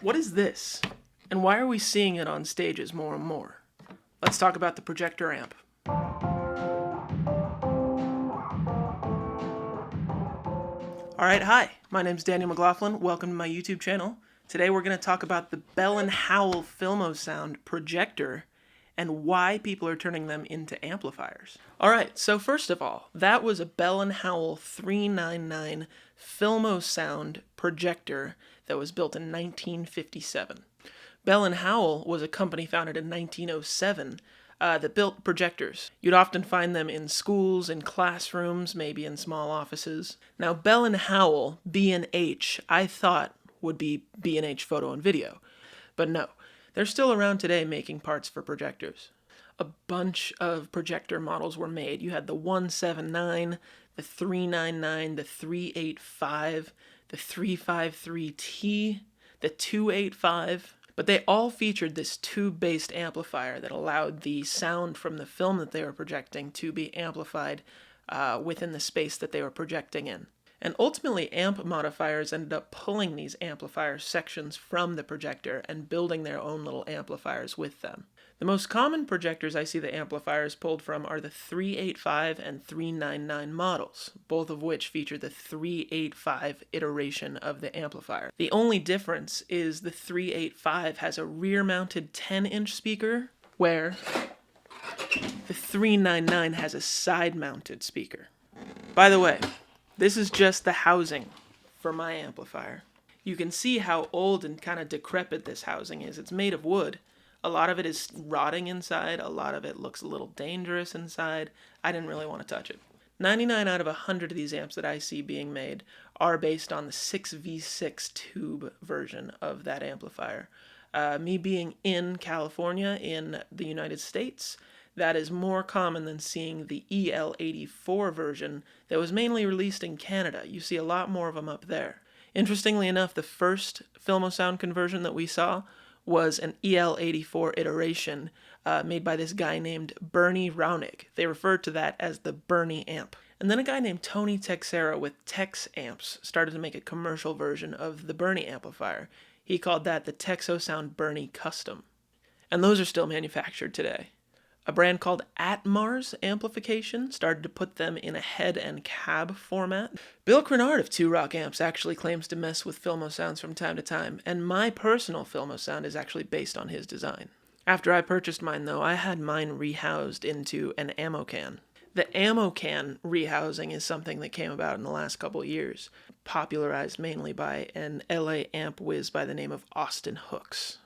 What is this? And why are we seeing it on stages more and more? Let's talk about the Projector amp. Alright, hi, my name's Daniel McLaughlin. Welcome to my YouTube channel. Today we're going to talk about the Bell & Howell Filmosound Projector and why people are turning them into amplifiers. Alright, so first of all, that was a Bell & Howell 399 Filmosound Projector that was built in 1957. Bell & Howell was a company founded in 1907 that built projectors. You'd often find them in schools, in classrooms, maybe in small offices. Now, Bell & Howell, B&H, I thought would be B&H Photo and Video. But no, they're still around today making parts for projectors. A bunch of projector models were made. You had the 179, the 399, the 385, the 353T, the 285, but they all featured this tube-based amplifier that allowed the sound from the film that they were projecting to be amplified within the space that they were projecting in. And ultimately, amp modifiers ended up pulling these amplifier sections from the projector and building their own little amplifiers with them. The most common projectors I see the amplifiers pulled from are the 385 and 399 models, both of which feature the 385 iteration of the amplifier. The only difference is the 385 has a rear-mounted 10-inch speaker, where the 399 has a side-mounted speaker. By the way, this is just the housing for my amplifier. You can see how old and kind of decrepit this housing is. It's made of wood. A lot of it is rotting inside. A lot of it looks a little dangerous inside. I didn't really want to touch it. 99 out of 100 of these amps that I see being made are based on the 6v6 tube version of that amplifier. Me being in California, in the United States, that is more common than seeing the EL84 version that was mainly released in Canada. You see a lot more of them up there. Interestingly enough, the first Filmosound conversion that we saw was an EL84 iteration made by this guy named Bernie Raunig. They referred to that as the Bernie amp. And then a guy named Tony Texera with Tex Amps started to make a commercial version of the Bernie amplifier. He called that the Texosound Bernie Custom. And those are still manufactured today. A brand called Atmars Amplification started to put them in a head and cab format. Bill Krinard of Two Rock Amps actually claims to mess with Filmosounds from time to time, and my personal Filmosound is actually based on his design. After I purchased mine, though, I had mine rehoused into an ammo can. The ammo can rehousing is something that came about in the last couple of years, popularized mainly by an LA amp whiz by the name of Austin Hooks.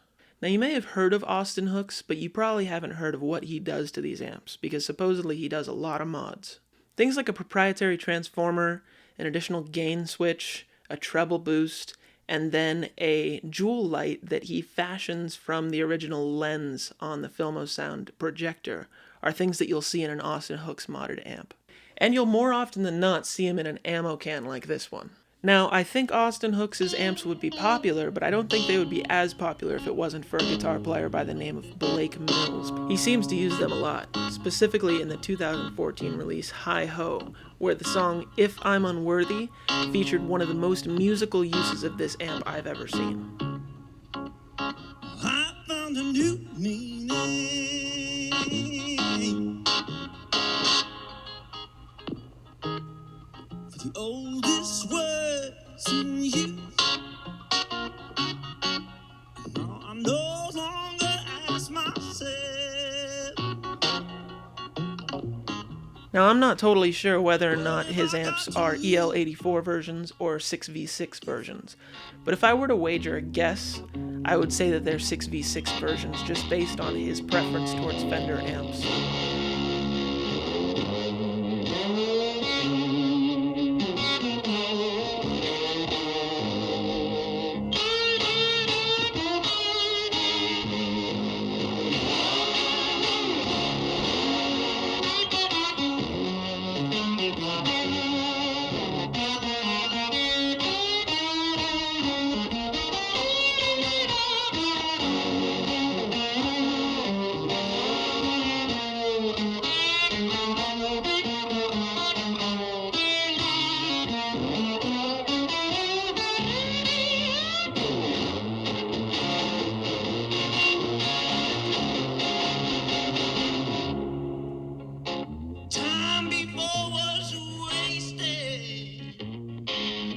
Now, you may have heard of Austin Hooks, but you probably haven't heard of what he does to these amps, because supposedly he does a lot of mods. Things like a proprietary transformer, an additional gain switch, a treble boost, and then a jewel light that he fashions from the original lens on the Filmosound Projector are things that you'll see in an Austin Hooks modded amp. And you'll more often than not see him in an ammo can like this one. Now, I think Austin Hooks' amps would be popular, but I don't think they would be as popular if it wasn't for a guitar player by the name of Blake Mills. He seems to use them a lot, specifically in the 2014 release Hi-Ho, where the song If I'm Unworthy featured one of the most musical uses of this amp I've ever seen. I found a new meaning for the oldest words in use. Now I no longer ask myself. Now, I'm not totally sure whether or not his amps are EL84 versions or 6v6 versions, but if I were to wager a guess, I would say that they're 6v6 versions just based on his preference towards Fender amps.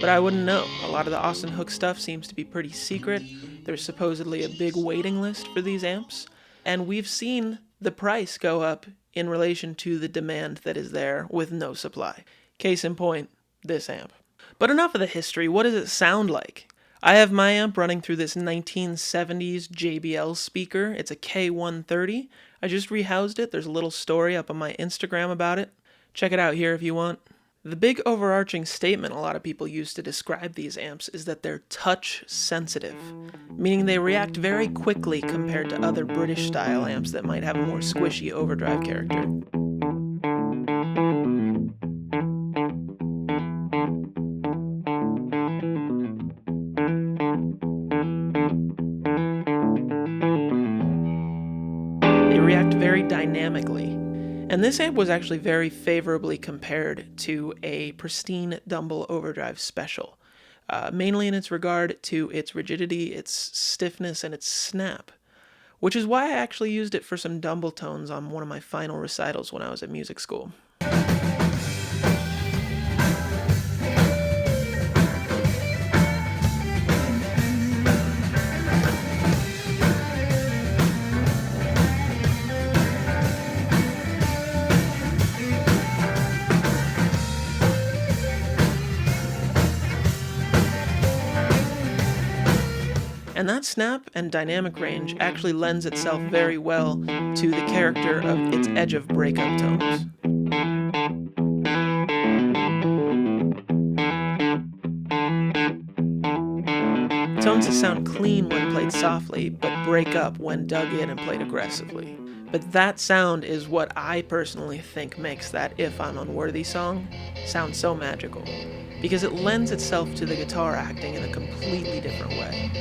but I wouldn't know. A lot of the Austin Hook stuff seems to be pretty secret. There's supposedly a big waiting list for these amps, and we've seen the price go up in relation to the demand that is there with no supply. Case in point, this amp. But enough of the history. What does it sound like? I have my amp running through this 1970s JBL speaker. It's a K130. I just rehoused it. There's a little story up on my Instagram about it. Check it out here if you want. The big overarching statement a lot of people use to describe these amps is that they're touch sensitive, meaning they react very quickly compared to other British style amps that might have a more squishy overdrive character. They react very dynamically. And this amp was actually very favorably compared to a pristine Dumble Overdrive Special, mainly in its regard to its rigidity, its stiffness, and its snap, which is why I actually used it for some Dumble tones on one of my final recitals when I was at music school. And that snap and dynamic range actually lends itself very well to the character of its edge of breakup tones. Tones that sound clean when played softly, but break up when dug in and played aggressively. But that sound is what I personally think makes that If I'm Unworthy song sound so magical, because it lends itself to the guitar acting in a completely different way.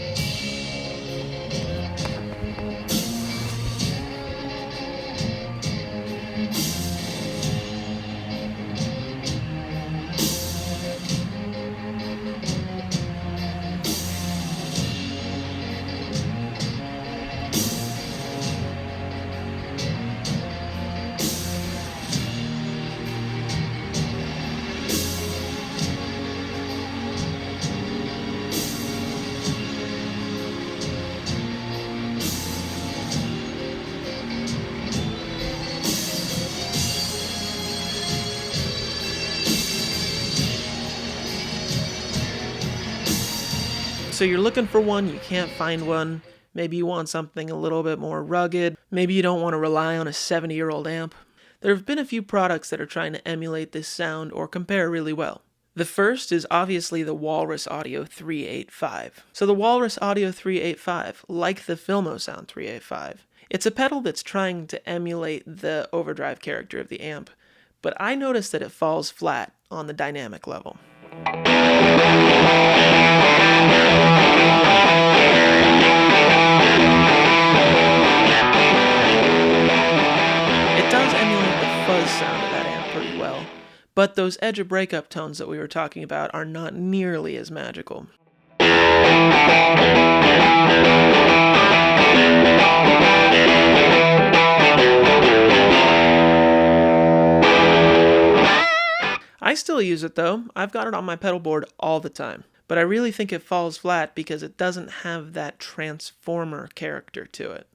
So you're looking for one, you can't find one. Maybe you want something a little bit more rugged. Maybe you don't want to rely on a 70-year-old amp. There have been a few products that are trying to emulate this sound or compare really well. The first is obviously the Walrus Audio 385. So the Walrus Audio 385, like the Filmosound 385, it's a pedal that's trying to emulate the overdrive character of the amp, but I noticed that it falls flat on the dynamic level. It does emulate the fuzz sound of that amp pretty well, but those edge of breakup tones that we were talking about are not nearly as magical. I still use it though. I've got it on my pedal board all the time. But I really think it falls flat because it doesn't have that transformer character to it.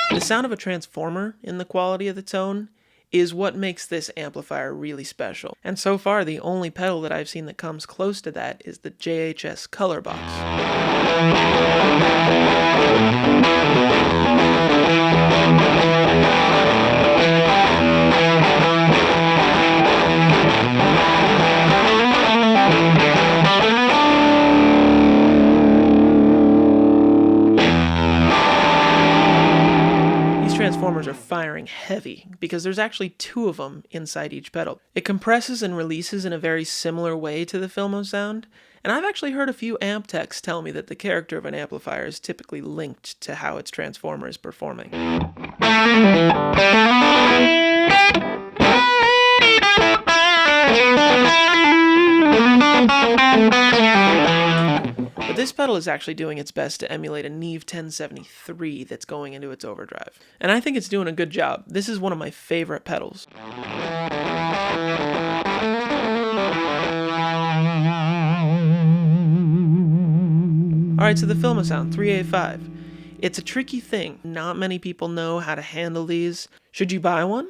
The sound of a transformer in the quality of the tone is what makes this amplifier really special. And so far, the only pedal that I've seen that comes close to that is the JHS Colourbox. Transformers are firing heavy because there's actually two of them inside each pedal. It compresses and releases in a very similar way to the Filmosound, and I've actually heard a few amp techs tell me that the character of an amplifier is typically linked to how its transformer is performing. But this pedal is actually doing its best to emulate a Neve 1073 that's going into its overdrive. And I think it's doing a good job. This is one of my favorite pedals. Alright, so the Filmosound 3A5. It's a tricky thing. Not many people know how to handle these. Should you buy one?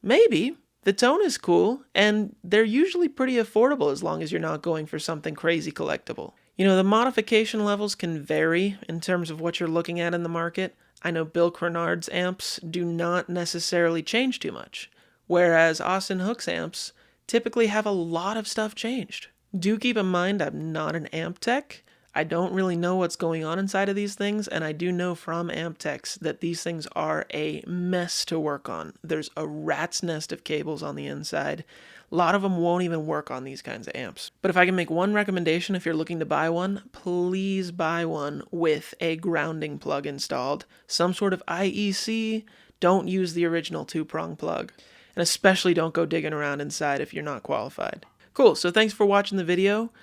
Maybe. The tone is cool, and they're usually pretty affordable as long as you're not going for something crazy collectible. You know, the modification levels can vary in terms of what you're looking at in the market. I know Bill Krinard's amps do not necessarily change too much, whereas Austin Hook's amps typically have a lot of stuff changed. Do keep in mind I'm not an amp tech. I don't really know what's going on inside of these things, and I do know from amp techs that these things are a mess to work on. There's a rat's nest of cables on the inside. A lot of them won't even work on these kinds of amps. But if I can make one recommendation if you're looking to buy one, please buy one with a grounding plug installed. Some sort of IEC. Don't use the original 2-prong plug. And especially don't go digging around inside if you're not qualified. Cool, so thanks for watching the video.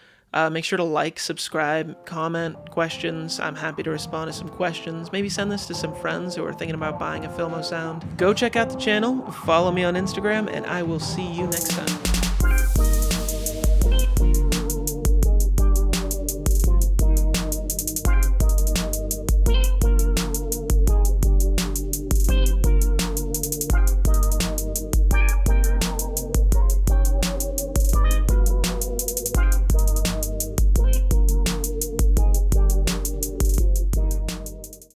Make sure to like, subscribe, comment, questions. I'm happy to respond to some questions. Maybe send this to some friends who are thinking about buying a Filmosound. Go check out the channel, follow me on Instagram, and I will see you next time.